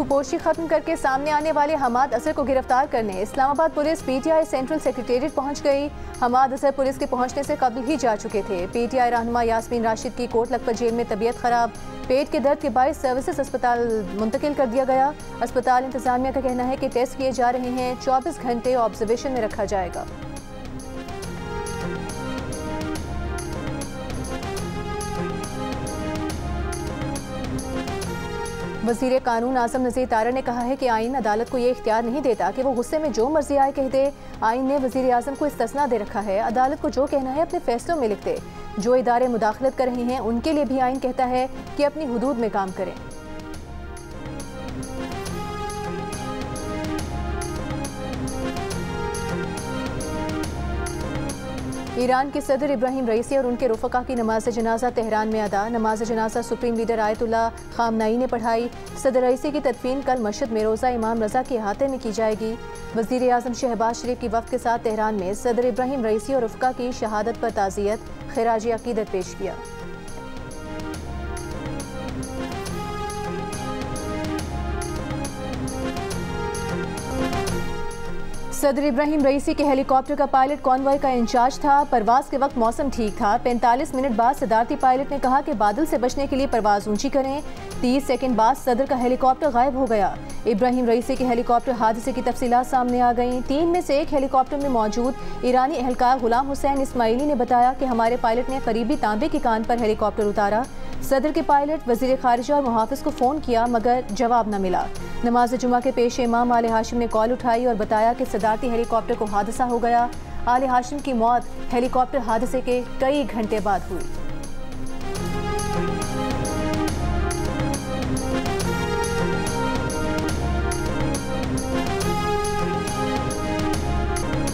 पोशी खत्म करके सामने आने वाले हमाद असर को गिरफ्तार करने Islamabad police PTI central secretariat पहुंच गई। हमाद असर पुलिस के पहुंचने से कबल ही जा चुके थे। पीटीआई रहनुमा यास्मीन राशिद की कोट लखपत जेल में तबीयत खराब, पेट के दर्द के बायस सर्विसेज अस्पताल मुंतकिल कर दिया गया। अस्पताल इंतजामिया का कहना है कि टेस्ट किए जा रहे हैं, 24 घंटे ऑब्जर्वेशन में रखा जाएगा। वज़ीर कानून आज़म नज़ीर तारड़ ने कहा है कि आइन अदालत को ये इख्तियार नहीं देता कि वो गुस्से में जो मर्जी आए कह दे। आइन ने वज़ीर आज़म को इस्तिस्ना दे रखा है, अदालत को जो कहना है अपने फैसलों में लिख दे। जो इदारे मुदाखलत कर रहे हैं उनके लिए भी आइन कहता है कि अपनी हुदूद में काम करें। ईरान के सदर इब्राहिम रईसी और उनके रुफ़का की नमाज जनाजा तेहरान में अदा। नमाज जनाजा सुप्रीम लीडर आयतुल्लाह खामनाई ने पढ़ाई। सदर रईसी की तदफीन कल मस्जिद में रोज़ा इमाम रज़ा के अहाते में की जाएगी। वज़ीर आज़म शहबाज शरीफ की वफ़द के साथ तेहरान में सदर इब्राहिम रईसी और रुफ़का की शहादत पर ताज़ियत, खिराज अक़ीदत पेश किया। सदर इब्राहिम रईसी के हेलीकॉप्टर का पायलट कॉन्वॉय का इंचार्ज था। परवाज के वक्त मौसम ठीक था। 45 मिनट बाद सदारती पायलट ने कहा कि बादल से बचने के लिए परवाज ऊंची करें। 30 सेकंड बाद सदर का हेलीकॉप्टर गायब हो गया। इब्राहिम रईसी के हेलीकॉप्टर हादसे की तफसीलात सामने आ गईं। 3 में से एक हेलीकॉप्टर में मौजूद ईरानी एहलकार गुलाम हुसैन इस्माइली ने बताया कि हमारे पायलट ने करीबी तांबे की कान पर हेलीकॉप्टर उतारा। सदर के पायलट वज़ीर खारिजा और मुहाफ़िज को फ़ोन किया मगर जवाब न मिला। नमाज जुमा के पेश इमाम आले हाशिम ने कॉल उठाई और बताया कि सदारती हेलीकॉप्टर को हादसा हो गया। आले हाशिम की मौत हेलीकॉप्टर हादसे के कई घंटे बाद हुई।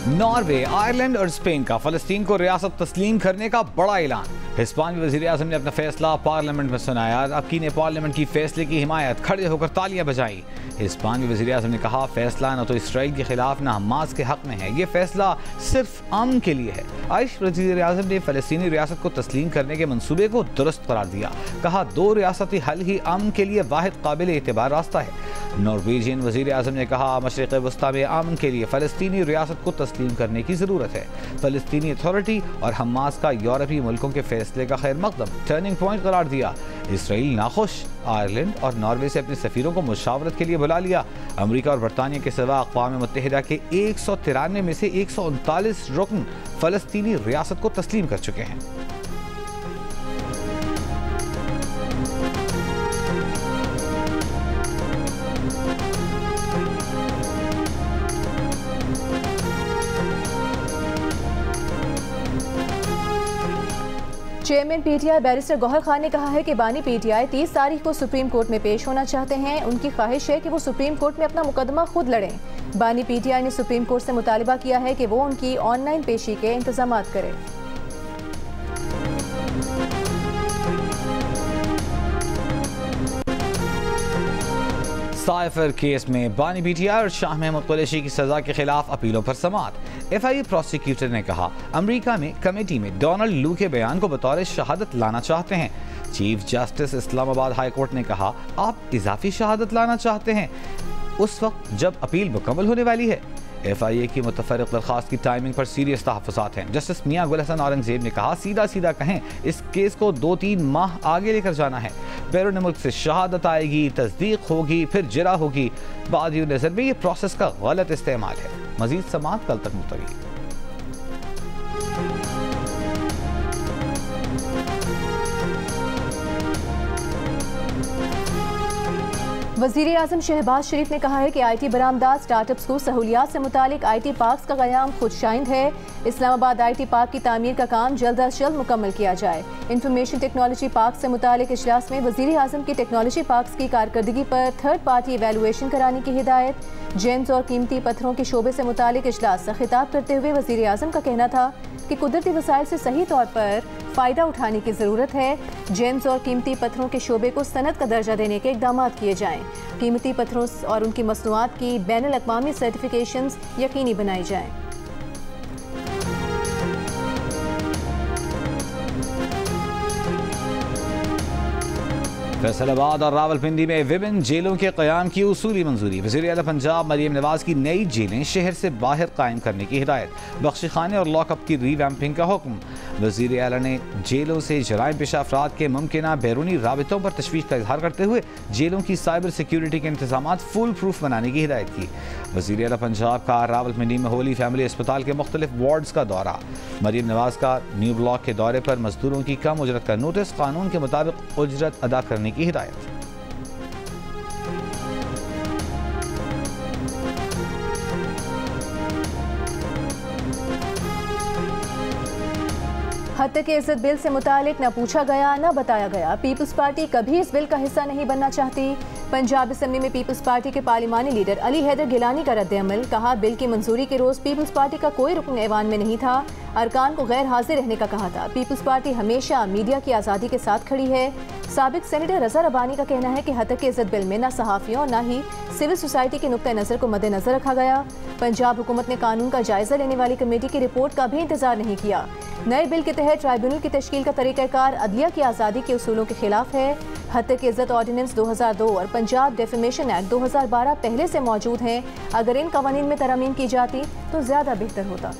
नॉर्वे, आयरलैंड और स्पेन का फ़लस्तीन को रियासत तस्लीम करने का बड़ा ऐलान। हिस्पानी वज़ीर आज़म ने अपना फैसला पार्लियामेंट में सुनाया। अरकान ने पार्लियामेंट की फैसले की हिमायत खड़े होकर तालियां बजाई। हिस्पानी वज़ीर आज़म ने कहा, फैसला न तो इसराइल के खिलाफ न हमास के हक में है, ये फैसला सिर्फ अमन के लिए है। आइश वज़ीर आज़म ने फ़लस्तीनी रियासत को तस्लीम करने के मंसूबे को दुरुस्त करार दिया। कहा, 2 रियासती हल ही अमन के लिए वाहिद काबिल एतबार रास्ता है। नॉर्वेजियन वज़ीर आज़म ने कहा, मशरिक़ वस्ता में अमन के लिए फ़लस्तीनी रियासत को तस्लीम करने की ज़रूरत है। फ़लस्तीनी अथॉरिटी और हमास का यूरोपीय मुल्कों के फैसले का खैर मकदम टर्निंग पॉइंट करार दिया। इसराइल नाखुश, आयरलैंड और नॉर्वे से अपने सफ़ीरों को मुशावरत के लिए बुला लिया। अमेरिका और बरतानिया के सिवा अक़वाम मुत्तहिदा के 193 में से 139 रुकन फ़लस्तीनी रियासत को तस्लीम कर चुके हैं। Chairman PTI barrister Gohar Khan ने कहा है कि बानी पीटीआई 30 तारीख को सुप्रीम कोर्ट में पेश होना चाहते हैं। उनकी ख्वाहिश है कि वो सुप्रीम कोर्ट में अपना मुकदमा खुद लड़ें। बानी पीटीआई ने सुप्रीम कोर्ट से मुतालिबा किया है कि वो उनकी ऑनलाइन पेशी के इंतजाम करें। साइफर केस में बानी पीटीआई और शाह महमूद कुरैशी की सजा के खिलाफ अपीलों पर समाअत। एफआईए प्रोसिक्यूटर ने कहा, अमेरिका में कमेटी में डोनाल्ड लू के बयान को बतौर शहादत लाना चाहते हैं। Chief justice Islamabad high court ने कहा, आप इजाफी शहादत लाना चाहते हैं उस वक्त जब अपील मुकम्मल होने वाली है। एफआईए की मुतफर्रिक दरख्वास्त की टाइमिंग पर सीरियस तहफ़्फ़ुज़ात हैं। जस्टिस मियां गुल हसन औरंगज़ेब ने कहा, सीधा सीधा कहें, इस केस को 2-3 माह आगे लेकर जाना है। बैरून मुल्क से शहादत आएगी, तस्दीक होगी, फिर जरा होगी। बादी नज़र में ये प्रोसेस का गलत इस्तेमाल है। मज़ीद समाअत कल तक मुलतवी। वज़ीर आज़म शहबाज शरीफ ने कहा है कि IT बरामदात स्टार्टअप्स को सहूलियात से मुतालिक IT पार्क्स का क़याम खुदशाइंद है। इस्लामाबाद IT पार्क की तामीर का काम जल्द अज जल्द मुकम्मल किया जाए। इंफॉर्मेशन टेक्नोलॉजी पार्क से मुतालिक इजलास में वज़ीर आज़म की टेक्नोलॉजी पार्क्स की कारकर्दगी पर थर्ड पार्टी एवेलुएशन कराने की हिदायत। जेम्स और कीमती पत्थरों के शोबे से मुतालिक इजलास से खिताब करते हुए वज़ीर आज़म का कहना था कि कुदरती वसाइल से सही तौर पर फ़ायदा उठाने की ज़रूरत है। जेम्स और कीमती पत्थरों के शोबे को सनद का दर्जा देने के इक़दाम किए जाएँ। कीमती पत्थरों और उनकी मसनूआत की बैनुल अक़वामी सर्टिफिकेशंस यकीनी बनाई जाएँ। फैसलाबाद और रावलपिंडी में विमेन जेलों के क़याम की उसूली मंजूरी। वज़ीर आला पंजाब मरियम नवाज की नई जेलें शहर से बाहर कायम करने की हिदायत। बख्शीखाने और लॉकअप की रीवैम्पिंग का हुक्म। वज़ीर आला ने जेलों से जराइम पेशा अफराद के मुमकिना बैरूनी राबितों पर तशवीश का इजहार करते हुए जेलों की साइबर सिक्योरिटी के इंतजाम फुल प्रूफ बनाने की हिदायत की। वज़ीर आला पंजाब का रावलपिंडी में होली फैमिली अस्पताल के मुख्तलिफ वार्ड्स का दौरा। मरियम नवाज का न्यू ब्लॉक के दौरे पर मजदूरों की कम उजरत का नोटिस। कानून के मुताबिक उजरत अदा करने की हिदायत। हद तक इज्जत बिल से मुतालिक न पूछा गया न बताया गया। पीपल्स पार्टी कभी इस बिल का हिस्सा नहीं बनना चाहती। पंजाब असम्बली में पीपल्स पार्टी के पार्लिमानी लीडर अली हैदर गिलानी का रद्द-ए-अमल। कहा, बिल की मंजूरी के रोज पीपल्स पार्टी का कोई रुकन ऐवान में नहीं था। अरकान को गैर हाजिर रहने का कहा था। पीपल्स पार्टी हमेशा मीडिया की आज़ादी के साथ खड़ी है। साबिक सेनेटर रज़ा रबानी का कहना है कि हद तक इज्जत बिल में न सहाफ़ियों और न ही सिविल सोसाइटी के नुक्ता नज़र को मद्देनजर रखा गया। पंजाब हुकूमत ने कानून का जायजा लेने वाली कमेटी की रिपोर्ट का भी इंतजार नहीं किया। नए बिल के तहत ट्राइब्यूनल की तश्कील का तरीक़ाकार अदलिया की आज़ादी के उसूलों के खिलाफ है। हद तक इज्जत ऑर्डिनेंस 2002 और पंजाब डेफेमेशन एक्ट 2012 पहले से मौजूद हैं। अगर इन कवानीन में तरमीम की जाती तो ज़्यादा बेहतर होता।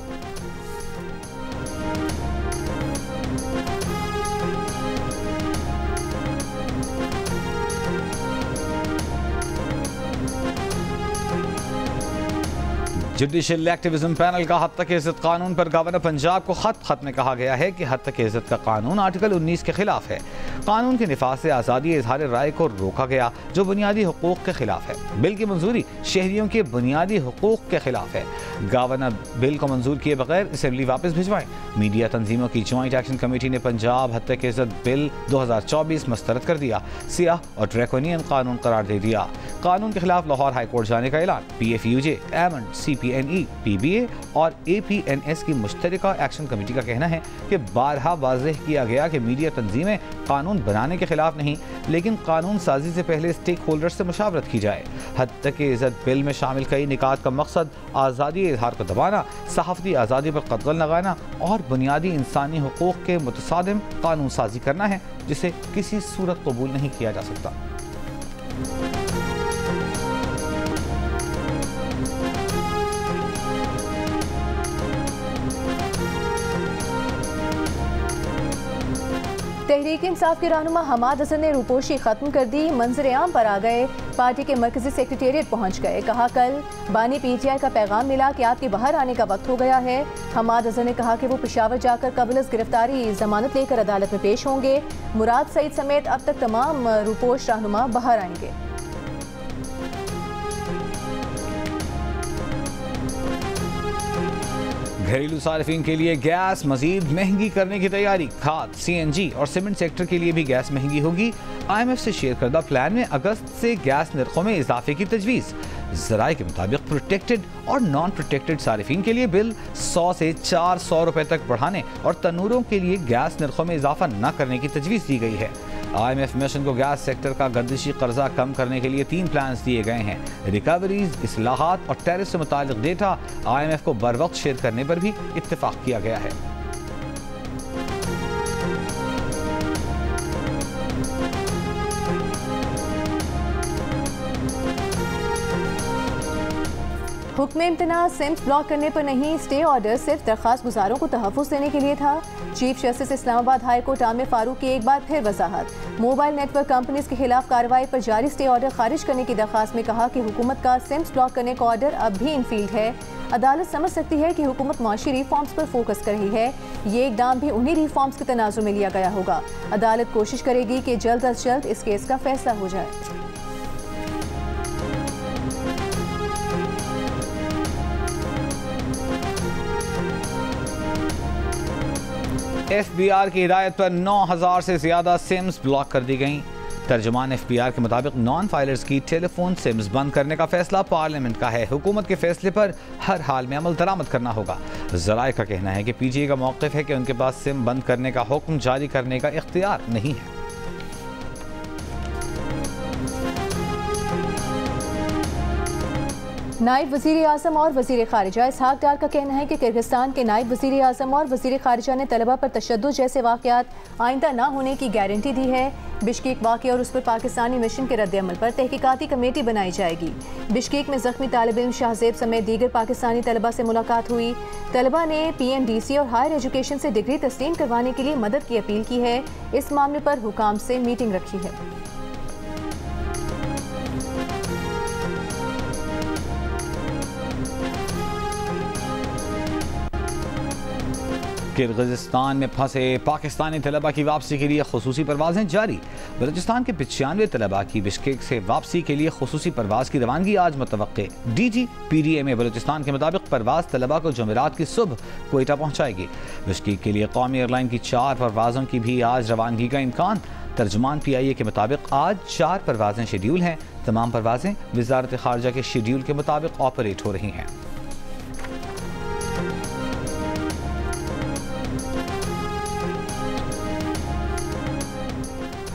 जुडिशल एक्टिविज्म पैनल का हद तक इज्जत कानून पर गवर्नर पंजाब को खत में कहा गया है कि हद तक इज्जत का कानून आर्टिकल 19 के खिलाफ है। कानून के निफाज से आज़ादी इजहार राय को रोका गया जो बुनियादी हुकूक के खिलाफ है। बिल की मंजूरी शहरियों के बुनियादी हुकूक के खिलाफ है। गवर्नर बिल को मंजूर किए बगैर असेंबली वापस भिजवाएं। मीडिया तंजीमों की जॉइंट एक्शन कमेटी ने पंजाब हद तक इज्जत बिल 2024 मुस्तरद कर दिया। सियाह और ड्रैकोनियन कानून करार दे दिया। कानून के खिलाफ लाहौर हाईकोर्ट जाने का ऐलान। PFUJ, एमंड, CPNE, PBA और APNS की मुश्तरका एक्शन कमेटी का कहना है कि बारहा वाज़ेह किया गया कि मीडिया तंजीमें कानून बनाने के खिलाफ नहीं, लेकिन कानून साजी से पहले स्टेक होल्डर से मुशावरत की जाए। हद तक इज्जत बिल में शामिल कई निकात का मकसद आज़ादी इजहार को दबाना, सहाफ़ती आज़ादी पर कतल लगाना और बुनियादी इंसानी हुकूक के मुतसादिम कानून साजी करना है, जिसे किसी सूरत कबूल नहीं किया जा सकता। तहरीक इंसाफ के रहनुमा हमाद हसन ने रूपोशी खत्म कर दी। मंजर आम पर आ गए। पार्टी के मरकजी सेक्रेटेरिएट पहुंच गए। कहा, कल बानी PTI का पैगाम मिला कि आपके बाहर आने का वक्त हो गया है। हमाद हसन ने कहा कि वो पेशावर जाकर कबल गिरफ्तारी जमानत लेकर अदालत में पेश होंगे। मुराद सईद समेत अब तक तमाम रूपोश रहनुमा बाहर आएंगे। घरेलू सार्फिन के लिए गैस मजीद महंगी करने की तैयारी। खाद, CNG और सीमेंट सेक्टर के लिए भी गैस महंगी होगी। IMF से शेयर करदा प्लान में अगस्त से गैस नरखों में इजाफे की तजवीज़। ज़राए के मुताबिक प्रोटेक्टेड और नॉन प्रोटेक्टेड सार्फिन के लिए बिल 100 से 400 रुपए तक बढ़ाने और तनूरों के लिए गैस नरखों में इजाफा न करने की तजवीज़ दी गई है। IMF मिशन को गैस सेक्टर का गर्दिशी कर्जा कम करने के लिए 3 प्लान्स दिए गए हैं। रिकवरीज, इस्लाहात और टैरिफ से मुतालिक डेटा IMF को बर वक्त शेयर करने पर भी इत्तेफाक किया गया है। हुक्म इम्तना सिम्स ब्लॉक करने पर नहीं, स्टे ऑर्डर सिर्फ दरख्वास्त गुजारों को तहफ़्फ़ुज़ देने के लिए था। Chief justice Islamabad high court Aamir Farooq की एक बार फिर वजाहत। मोबाइल नेटवर्क कंपनीज के खिलाफ कार्रवाई पर जारी स्टे ऑर्डर खारिज करने की दरख्वास्त में कहा कि हुकूमत का सिम्स ब्लॉक करने का ऑर्डर अब भी इनफील्ड है। अदालत समझ सकती है कि हुकूमत मुआशी रिफॉर्म्स पर फोकस कर रही है। ये इकदाम भी उन्हीं रिफॉर्म्स के तनाजुर में लिया गया होगा। अदालत कोशिश करेगी कि जल्द अज जल्द इस केस का फैसला हो जाए। FBR की हिदायत पर 9000 से ज्यादा सिम्स ब्लॉक कर दी गई। तर्जुमान FBR के मुताबिक नॉन फाइलर्स की टेलीफोन सिम्स बंद करने का फैसला पार्लियामेंट का है। हुकूमत के फैसले पर हर हाल में अमल दरामद करना होगा। ज़राए का कहना है कि PGA का मौक़िफ़ है कि उनके पास सिम बंद करने का हुक्म जारी करने का इख्तियार नहीं है। नायब वज़ीर आज़म और वज़ीर ख़ारिजा इसहाक डार का कहना है कि किर्गिस्तान के नायब वज़ीर आज़म और वज़ीर ख़ारिजा ने तलबा पर तशद्दुद जैसे वाक़यात आइंदा ना होने की गारंटी दी है। बिश्केक वाक़या और उस पर पाकिस्तानी मिशन के रद्द-ए-अमल पर तहकीकाती कमेटी बनाई जाएगी। बिश्केक में ज़ख्मी तालिब इल्म शाहज़ेब समेत दीगर पाकिस्तानी तलबा से मुलाकात हुई। तलबा ने PMDC और हायर एजुकेशन से डिग्री तस्लीम करवाने के लिए मदद की अपील की है। इस मामले पर हुकाम से मीटिंग रखी है। किर्गिस्तान में फंसे पाकिस्तानी तलबा की वापसी के लिए खुसूसी परवाजें जारी। बलूचिस्तान के 95 तलबा की बिश्केक से वापसी के लिए खुसूसी परवाज की रवानगी आज मुतवक्के। DG PDA बलूचिस्तान के मुताबिक परवाज तलबा को जुमेरात की सुबह क्वेटा पहुँचाएगी। बिश्केक के लिए कौमी एयरलाइन की 4 परवाज़ों की भी आज रवानगी का इम्कान। तर्जुमान PIA के मुताबिक आज 4 परवाजें शेड्यूल हैं। तमाम परवाजें वज़ारत ख़ारिजा के शेड्यूल के मुताबिक ऑपरेट हो रही हैं।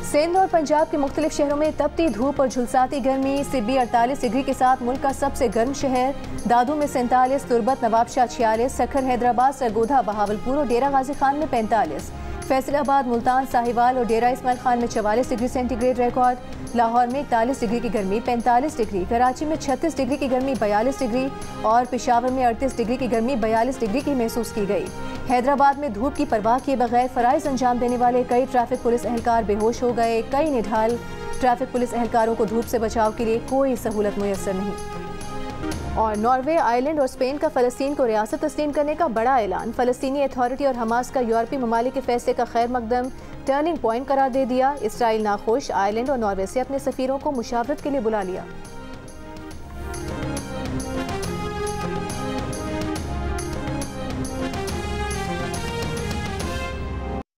सिंध और पंजाब के मुख्तलिफ शहरों में तपती धूप और झुलसाती गर्मी। सिब्बी 48 डिग्री के साथ मुल्क का सबसे गर्म शहर। दादू में 47, तुरबत नवाबशाह 46, सखर हैदराबाद, सरगोधा, बहावलपुर और डेरा गाजी खान में 45, फैसलाबाद, मुल्तान, साहिवाल और डेरा इस्माइल खान में 44 डिग्री सेंटीग्रेड रिकॉर्ड। लाहौर में 41 डिग्री की गर्मी 45 डिग्री, कराची में 36 डिग्री की गर्मी 42 डिग्री और पेशावर में 38 डिग्री की गर्मी 42 डिग्री की महसूस की गई। हैदराबाद में धूप की परवाह किए बगैर फराइज अंजाम देने वाले कई ट्रैफिक पुलिस एहलकार बेहोश हो गए। कई निढाल ट्रैफिक पुलिस एहलकारों को धूप से बचाव के लिए कोई सहूलत मुयस्सर नहीं। और नॉर्वे, आयरलैंड और स्पेन का फ़लस्तीन को रियासत तस्लीम करने का बड़ा ऐलान। फ़लस्तीनी अथॉरिटी और हमास का यूरोपीय ममालिक के फैसले का खैर मकदम टर्निंग पॉइंट करार दे दिया। इसराइल नाखुश, आयरलैंड और नॉर्वे से अपने सफ़ीरों को मुशावरत के लिए बुला लिया।